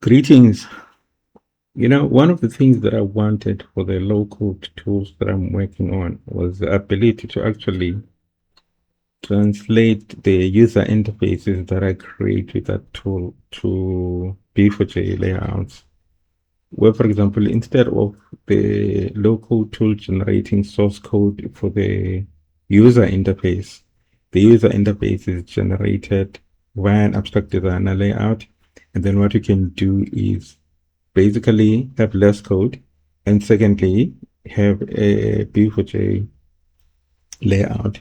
Greetings. One of the things that I wanted for the low-code tools that I'm working on was the ability to actually translate the user interfaces that I create with that tool to B4J layouts. Where, for example, instead of the low-code tool generating source code for the user interface is generated via an abstract designer layout. And then what you can do is basically have less code, and secondly have a B4J layout.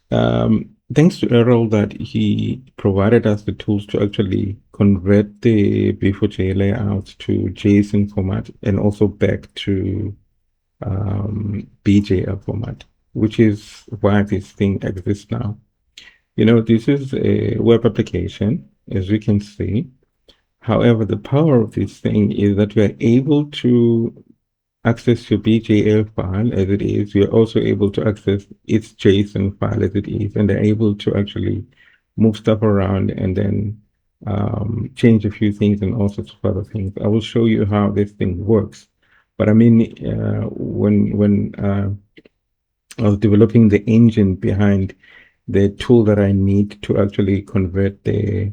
Thanks to Errol, that he provided us the tools to actually convert the B4J layout to JSON format and also back to BJL format, which is why this thing exists now. This is a web application, as we can see. However, the power of this thing is that we are able to access your BJL file as it is. We are also able to access its JSON file as it is, and they're able to actually move stuff around and then change a few things and all sorts of other things. I will show you how this thing works. But I mean, when I was developing the engine behind the tool that I need to actually convert the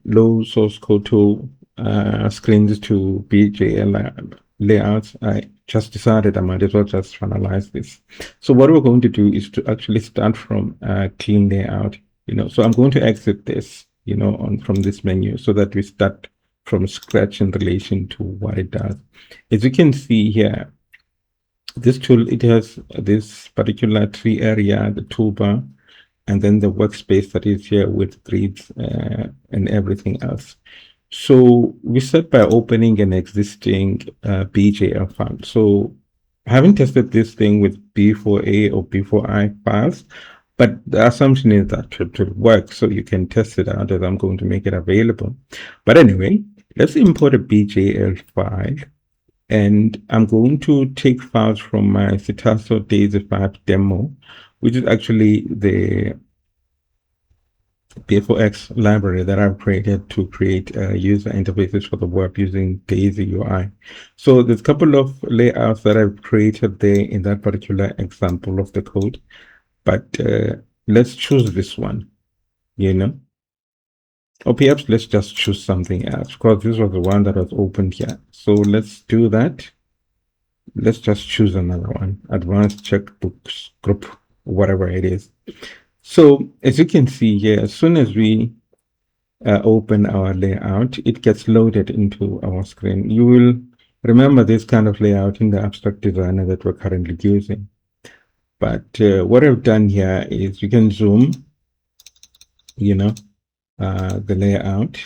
low source code tool screens to BJL layouts, I just decided I might as well just finalize this. So what we're going to do is to actually start from a clean layout. So I'm going to exit this, from this menu so that we start from scratch in relation to what it does. As you can see here, this tool, it has this particular tree area, the toolbar, and then the workspace that is here with grids and everything else. So we start by opening an existing BJL file. So I haven't tested this thing with B4A or B4I files, but the assumption is that it will work. So you can test it out as I'm going to make it available. But anyway, let's import a BJL file. And I'm going to take files from my SithasoDesigner demo, which is actually the B4X library that I've created to create user interfaces for the web using Daisy UI. So there's a couple of layouts that I've created there in that particular example of the code, but let's choose this one, or perhaps let's just choose something else, because this was the one that was opened here. So let's do that. Let's just choose another one, advanced checkbooks group, whatever it is. So as you can see here, as soon as we open our layout, it gets loaded into our screen. You will remember this kind of layout in the abstract designer that we're currently using. But what I've done here is you can zoom, the layout,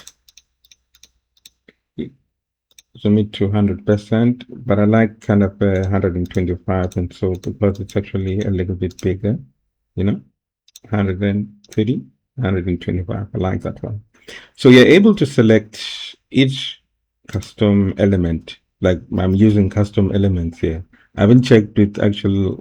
zoom it to 100%, but I like kind of 125, and so because it's actually a little bit bigger, 130, 125. I like that one. So you're able to select each custom element. Like I'm using custom elements here. I haven't checked with actual,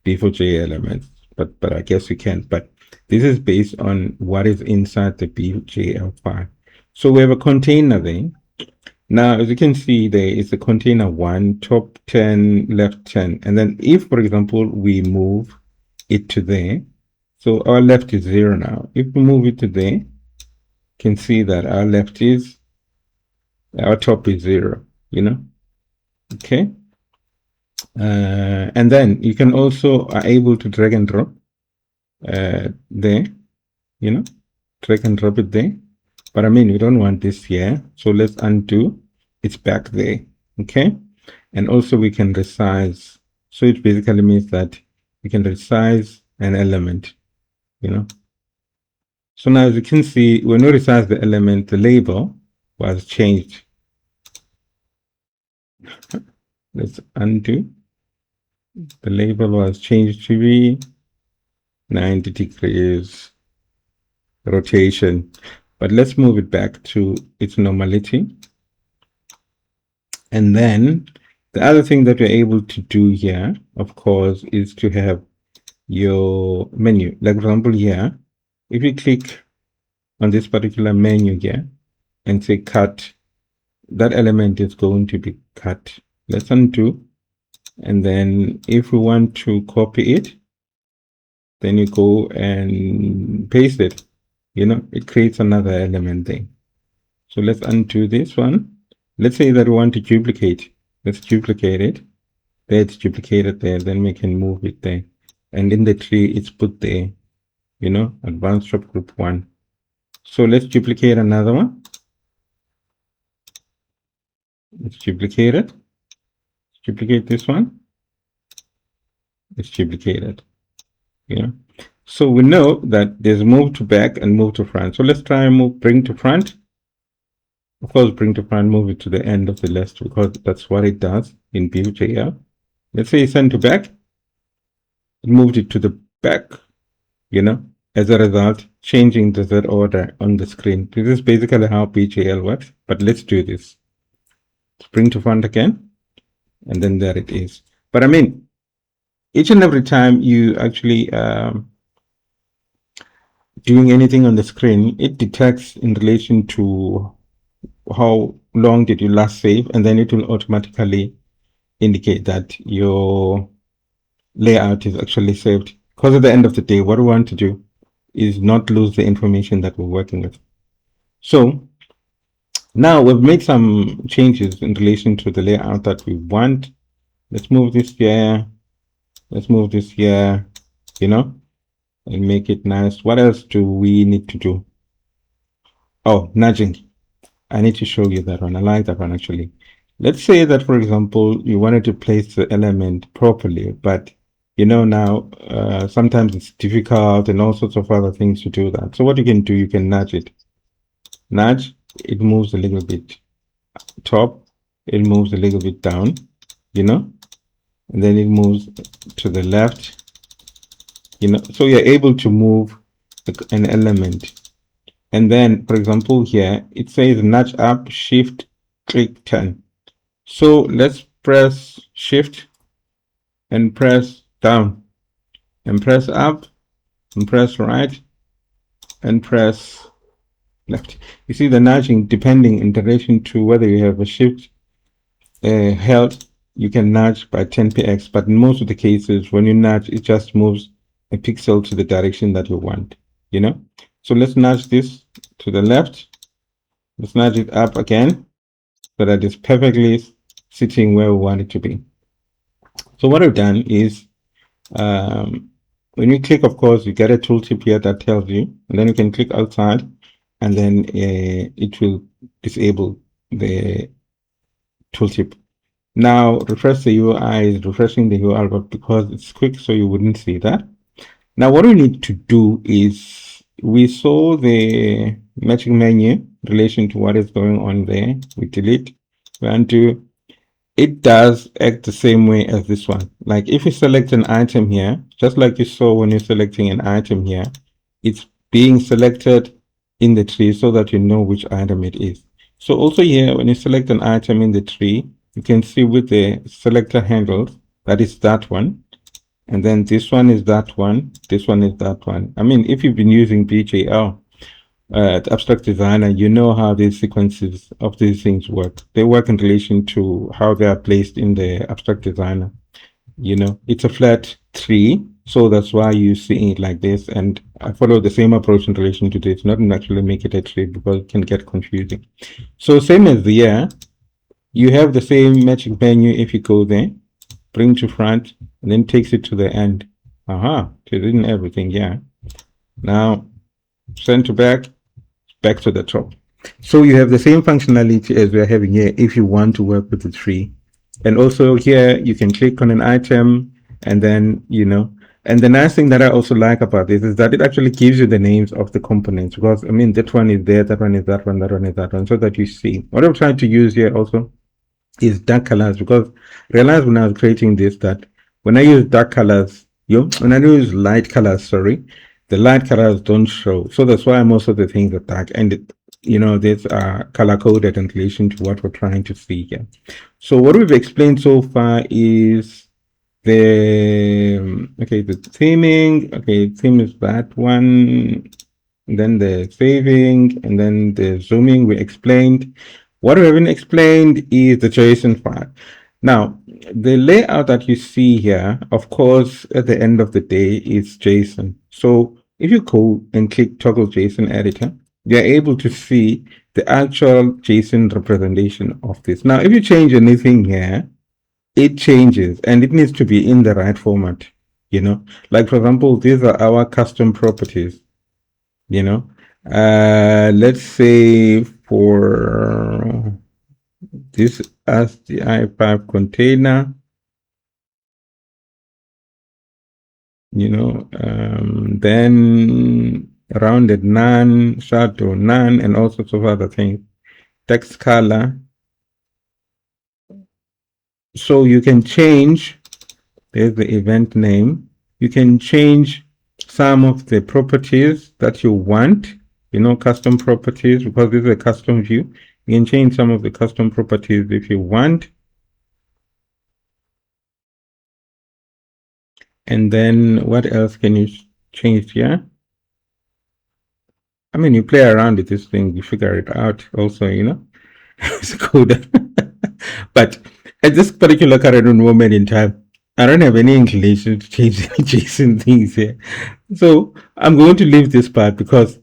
B4J elements, but I guess you can. But this is based on what is inside the BJL file. So we have a container there. Now, as you can see, there is a container 1, top 10, left 10. And then if, for example, we move it to there, so our left is 0 now. If we move it to there, you can see that our top is 0, okay. And then you can also are able to drag and drop there, drag and drop it there. But I mean, we don't want this here, so let's undo. It's back there, okay. And also we can resize. So it basically means that we can resize an element, So now as you can see, when we resize the element, the label was changed. Let's undo. The label was changed to be 90 degrees rotation. But let's move it back to its normality. And then the other thing that we're able to do here, of course, is to have your menu. Like for example here, if you click on this particular menu here, and say cut, that element is going to be cut. Let's undo. And then if we want to copy it, then you go and paste it. You know, it creates another element there. So let's undo this one. Let's say that we want to duplicate. Let's duplicate it. There it's duplicated there. Then we can move it there. And in the tree, it's put there. You know, advanced shop group 1. So let's duplicate another one. Let's duplicate it. Duplicate this one. Let's duplicate it. Yeah. So we know that there's move to back and move to front. So let's try and move, bring to front. Of course, bring to front, move it to the end of the list because that's what it does in BJL. Let's say send to back. It moved it to the back, you know, as a result, changing the Z order on the screen. This is basically how BJL works, but let's do this. Bring to front again, and then there it is. But I mean, each and every time you actually doing anything on the screen, it detects in relation to how long did you last save, and then it will automatically indicate that your layout is actually saved. Because at the end of the day, what we want to do is not lose the information that we're working with. So now we've made some changes in relation to the layout that we want. Let's move this here. Let's move this here, you know, and make it nice. What else do we need to do? Oh, nudging. I need to show you that one. I like that one actually. Let's say that, for example, you wanted to place the element properly, but you know now sometimes it's difficult and all sorts of other things to do that. So what you can do, you can nudge it. Nudge, it moves a little bit top, it moves a little bit down, you know, and then it moves to the left, you know, so you're able to move an element. And then, for example, here it says nudge up, shift, click, turn. So let's press shift and press down and press up and press right and press left. You see the nudging depending in relation to whether you have a shift held, you can nudge by 10px, but in most of the cases when you nudge, it just moves a pixel to the direction that you want, you know. So let's nudge this to the left. Let's nudge it up again so that it's perfectly sitting where we want it to be. So what I've done is when you click, of course, you get a tooltip here that tells you, and then you can click outside and then it will disable the tooltip. Now refresh the UI is refreshing the URL, but because it's quick, so you wouldn't see that. Now what we need to do is, we saw the matching menu in relation to what is going on there. We delete, we undo. It does act the same way as this one. Like if you select an item here, just like you saw when you're selecting an item here, it's being selected in the tree so that you know which item it is. So also here, when you select an item in the tree, you can see with the selector handles, that is that one. And then this one is that one. This one is that one. I mean, if you've been using BJL, the Abstract Designer, you know how these sequences of these things work. They work in relation to how they are placed in the Abstract Designer. You know, it's a flat tree, so that's why you're seeing it like this. And I follow the same approach in relation to this, not actually make it a tree because it can get confusing. So same as the year, you have the same matching menu. If you go there, bring to front, and then takes it to the end. So in everything, yeah. Now send to back to the top. So you have the same functionality as we're having here if you want to work with the tree. And also here you can click on an item, and then, you know, and the nice thing that I also like about this is that it actually gives you the names of the components, because I mean that one is there, that one is that one, that one is that one, so that you see. What I'm trying to use here also is dark colors, because I realized when I was creating this that when I use dark colors, when I use light colors, sorry, the light colors don't show. So that's why most of the things are dark, and you know, these are color coded in relation to what we're trying to see here. So what we've explained so far is the the theming. Okay, theme is that one. and then the saving, and then the zooming we explained. What we haven't explained is the JSON file. Now, the layout that you see here, of course, at the end of the day is JSON. So if you go and click toggle JSON editor, you're able to see the actual JSON representation of this. Now, if you change anything here, it changes and it needs to be in the right format. Like for example, these are our custom properties. Let's say for this as the i5 container, then rounded none, shadow none, and all sorts of other things. Text color. So you can change, there's the event name. You can change some of the properties that you want, custom properties, because this is a custom view. You can change some of the custom properties if you want. And then what else can you change here? I mean, you play around with this thing, you figure it out also, it's code. But at this particular current moment in time, I don't have any inclination to change any JSON things here. So I'm going to leave this part because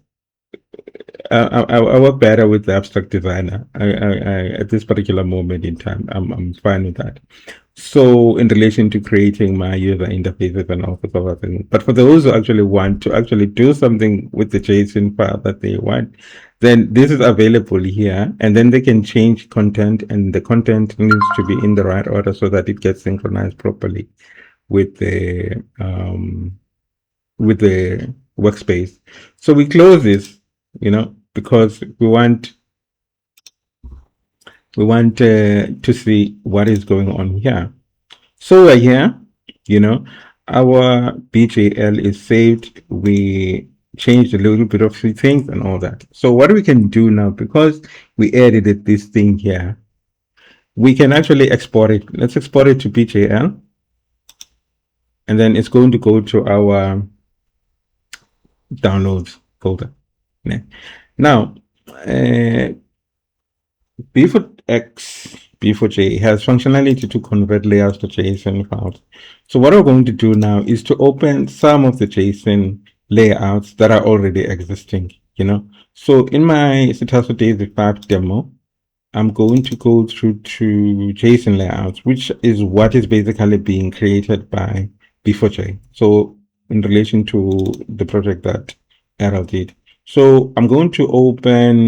I work better with the abstract designer. At this particular moment in time, I'm fine with that. So in relation to creating my user interfaces and all sorts of other things. But for those who actually want to actually do something with the JSON file that they want, then this is available here, and then they can change content, and the content needs to be in the right order so that it gets synchronized properly with the workspace. So we close this, because we want to see what is going on here. So we're here, our BJL is saved. We changed a little bit of things and all that. So what we can do now, because we edited this thing here, we can actually export it. Let's export it to BJL. And then it's going to go to our downloads folder. Now, B4X has functionality to convert layouts to JSON files. So what we're going to do now is to open some of the JSON layouts that are already existing, So in my SithasoBJLDesigner demo, I'm going to go through to JSON layouts, which is what is basically being created by B4J. So in relation to the project that Errol did. So I'm going to open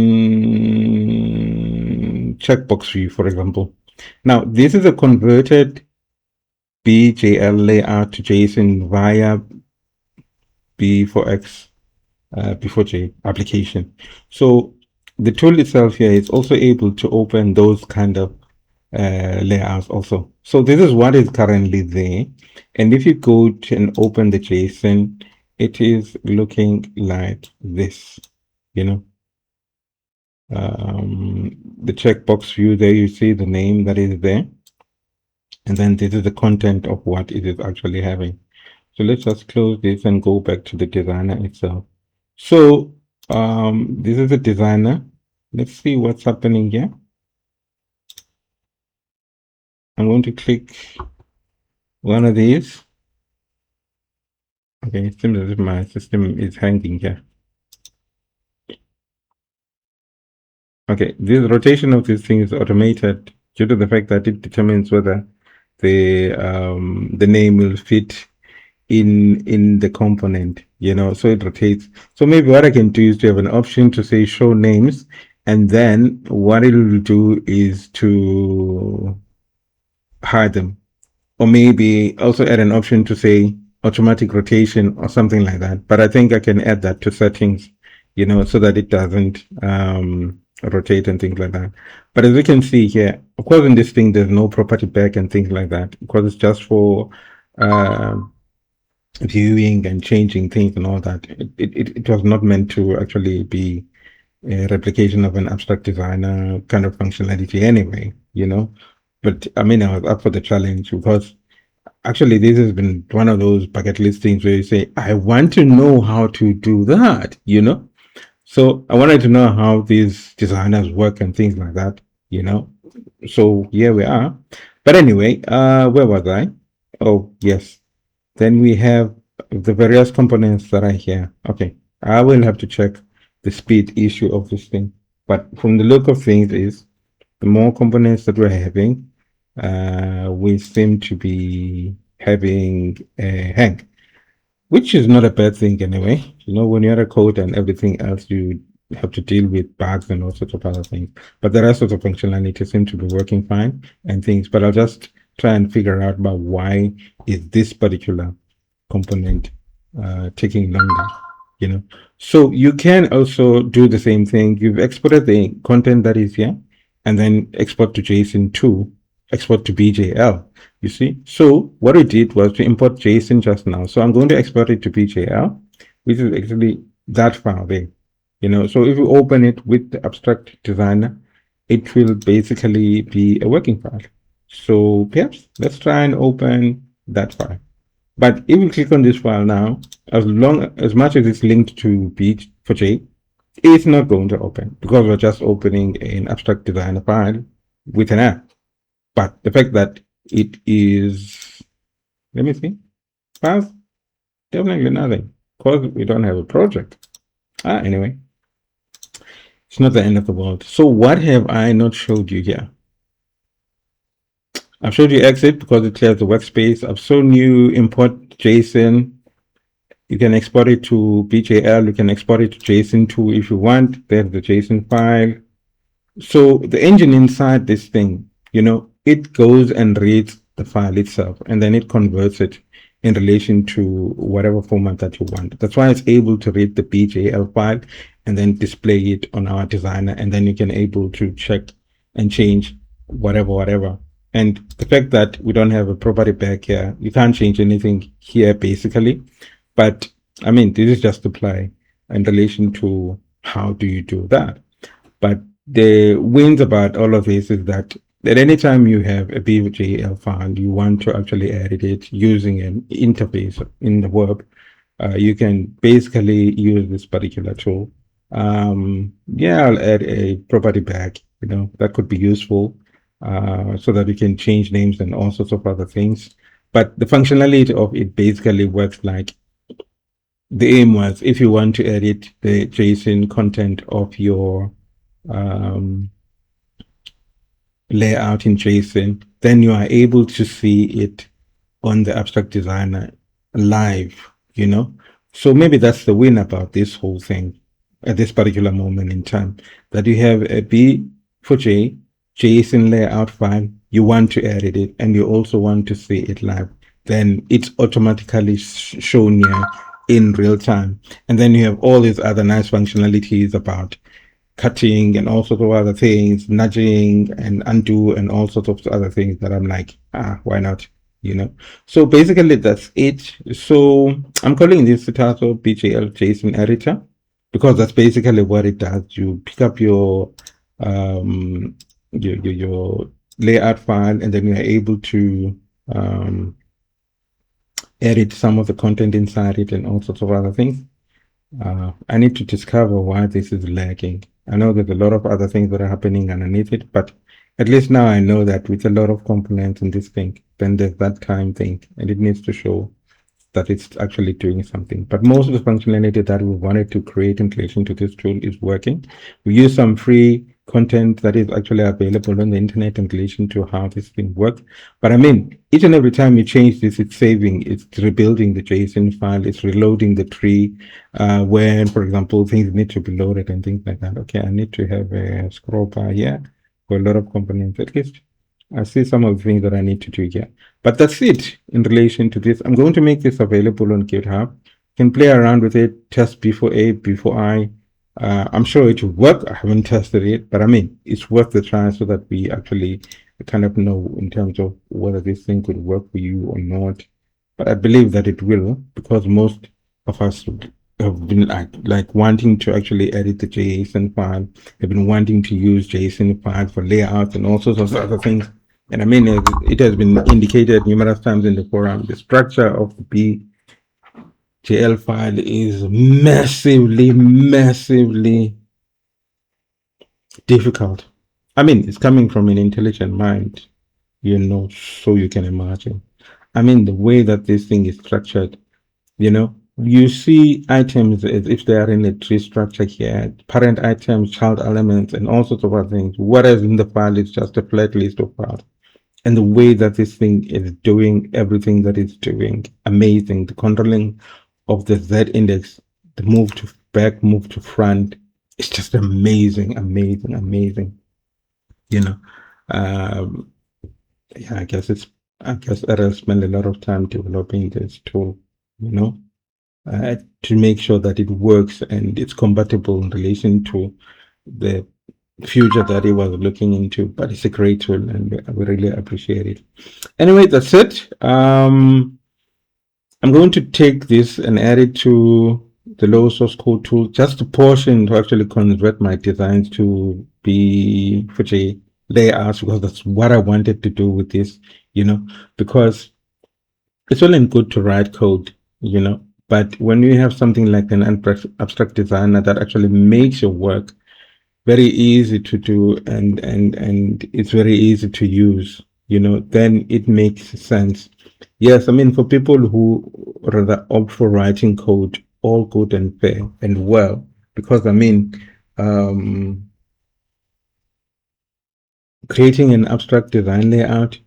checkbox view, for example. Now, this is a converted BJL layout to JSON via B4X B4J application. So the tool itself here is also able to open those kind of layouts also. So this is what is currently there. And if you go to and open the JSON, it is looking like this, the checkbox view there, you see the name that is there. And then this is the content of what it is actually having. So let's just close this and go back to the designer itself. So this is the designer. Let's see what's happening here. I'm going to click one of these. Okay, it seems as if my system is hanging here. Okay, this rotation of this thing is automated due to the fact that it determines whether the name will fit in the component, so it rotates. So maybe what I can do is to have an option to say show names, and then what it will do is to hide them, or maybe also add an option to say automatic rotation or something like that. But I think I can add that to settings, so that it doesn't rotate and things like that. But as we can see here, of course, in this thing, there's no property back and things like that, because it's just for viewing and changing things and all that. It was not meant to actually be a replication of an abstract designer kind of functionality anyway, But I mean, I was up for the challenge, because actually this has been one of those bucket list things where you say, I want to know how to do that, So I wanted to know how these designers work and things like that, you know. So here we are. But anyway, where was I? Oh, yes. Then we have the various components that are here. Okay, I will have to check the speed issue of this thing. But from the look of things is the more components that we're having, we seem to be having a hang, which is not a bad thing anyway. You know, when you're a code and everything else, you have to deal with bugs and all sorts of other things. But the rest of the functionality seem to be working fine and things. But I'll just try and figure out about why is this particular component taking longer, you know. So you can also do the same thing. You've exported the content that is here and then export to JSON to export to BJL, you see. So what we did was to import JSON just now. So I'm going to export it to BJL, which is actually that far away, you know. So if you open it with the abstract designer, it will basically be a working file. So perhaps let's try and open that file. But if you click on this file now, as much as it's linked to B4J, it's not going to open because we're just opening an abstract designer file with an app. But the fact that it is, let me see, files, definitely nothing because we don't have a project. Anyway, it's not the end of the world. So what have I not showed you here? I've showed you exit because it clears the workspace. I've shown you import JSON. You can export it to BJL. You can export it to JSON too if you want. There's the JSON file. So the engine inside this thing, you know, it goes and reads the file itself and then it converts it in relation to whatever format that you want. That's why it's able to read the BJL file and then display it on our designer, and then you can able to check and change whatever. And the fact that we don't have a property back here, you can't change anything here basically. But I mean, this is just apply in relation to how do you do that. But the wins about all of this is that at any time you have a BJL file, you want to actually edit it using an interface in the web, you can basically use this particular tool. Yeah, I'll add a property back, you know, that could be useful so that you can change names and all sorts of other things. But the functionality of it basically works like the aim was if you want to edit the JSON content of your layout in JSON, then you are able to see it on the abstract designer live, you know. So maybe that's the win about this whole thing at this particular moment in time, that you have a B4J JSON layout file, you want to edit it and you also want to see it live, then it's automatically shown here in real time. And then you have all these other nice functionalities about cutting and all sorts of other things, nudging and undo and all sorts of other things that I'm like, why not? You know. So basically that's it. So I'm calling this SithasoBJLDesigner editor because that's basically what it does. You pick up your layout file and then you're able to edit some of the content inside it and all sorts of other things. I need to discover why this is lagging. I know there's a lot of other things that are happening underneath it, but at least now I know that with a lot of components in this thing, then there's that time thing, and it needs to show that it's actually doing something. But most of the functionality that we wanted to create in relation to this tool is working. We use some free content that is actually available on the internet in relation to how this thing works. But I mean, each and every time you change this, it's saving, it's rebuilding the JSON file, it's reloading the tree, when, for example, things need to be loaded and things like that. Okay, I need to have a scroll bar here for a lot of components. At least I see some of the things that I need to do here. But that's it in relation to this. I'm going to make this available on GitHub. You can play around with it, test B4A, B4I. I'm sure it will work. I haven't tested it, but I mean, it's worth the try so that we actually kind of know in terms of whether this thing could work for you or not. But I believe that it will, because most of us have been like wanting to actually edit the JSON file, have been wanting to use JSON file for layouts and all sorts of other things. And I mean, it has been indicated numerous times in the forum, the structure of the JL file is massively difficult. I mean, it's coming from an intelligent mind, so you can imagine. I mean, the way that this thing is structured, you see items as if they are in a tree structure here, parent items, child elements, and all sorts of other things, whereas in the file, it's just a flat list of files. And the way that this thing is doing everything that it's doing, amazing. The controlling of the Z index, the move to back, move to front, it's just amazing. Yeah, I guess I'll spend a lot of time developing this tool, to make sure that it works and it's compatible in relation to the future that he was looking into. But it's a great tool and we really appreciate it. Anyway, that's it. I'm going to take this and add it to the low source code tool, just a portion to actually convert my designs to B4J layouts, because that's what I wanted to do with this, because it's well and good to write code, but when you have something like an abstract designer that actually makes your work very easy to do and it's very easy to use, then it makes sense. Yes, I mean, for people who rather opt for writing code, all good and fair and well, because I mean, creating an abstract design layout,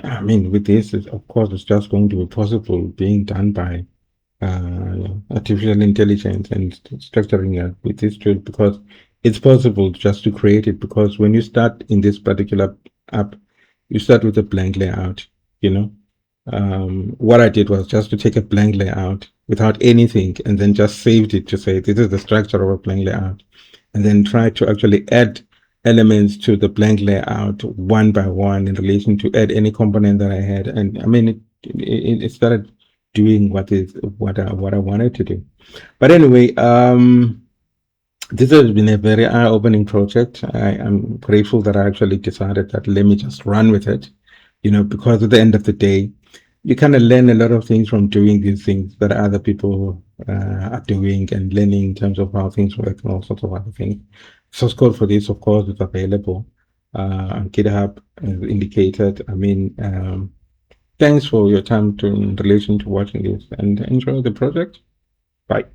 I mean, with this, of course, it's just going to be possible being done by artificial intelligence and structuring it with this tool, because it's possible just to create it, because when you start in this particular app, you start with a blank layout, what I did was just to take a blank layout without anything and then just saved it to say this is the structure of a blank layout, and then try to actually add elements to the blank layout one by one in relation to add any component that I had. And I mean, it started doing what I wanted to do. But anyway, this has been a very eye-opening project. I'm grateful that I actually decided that let me just run with it, because at the end of the day, you kind of learn a lot of things from doing these things that other people are doing, and learning in terms of how things work and all sorts of other things. Source code for this, of course, is available on GitHub, as indicated. I mean, thanks for your time in relation to watching this, and enjoy the project. Bye.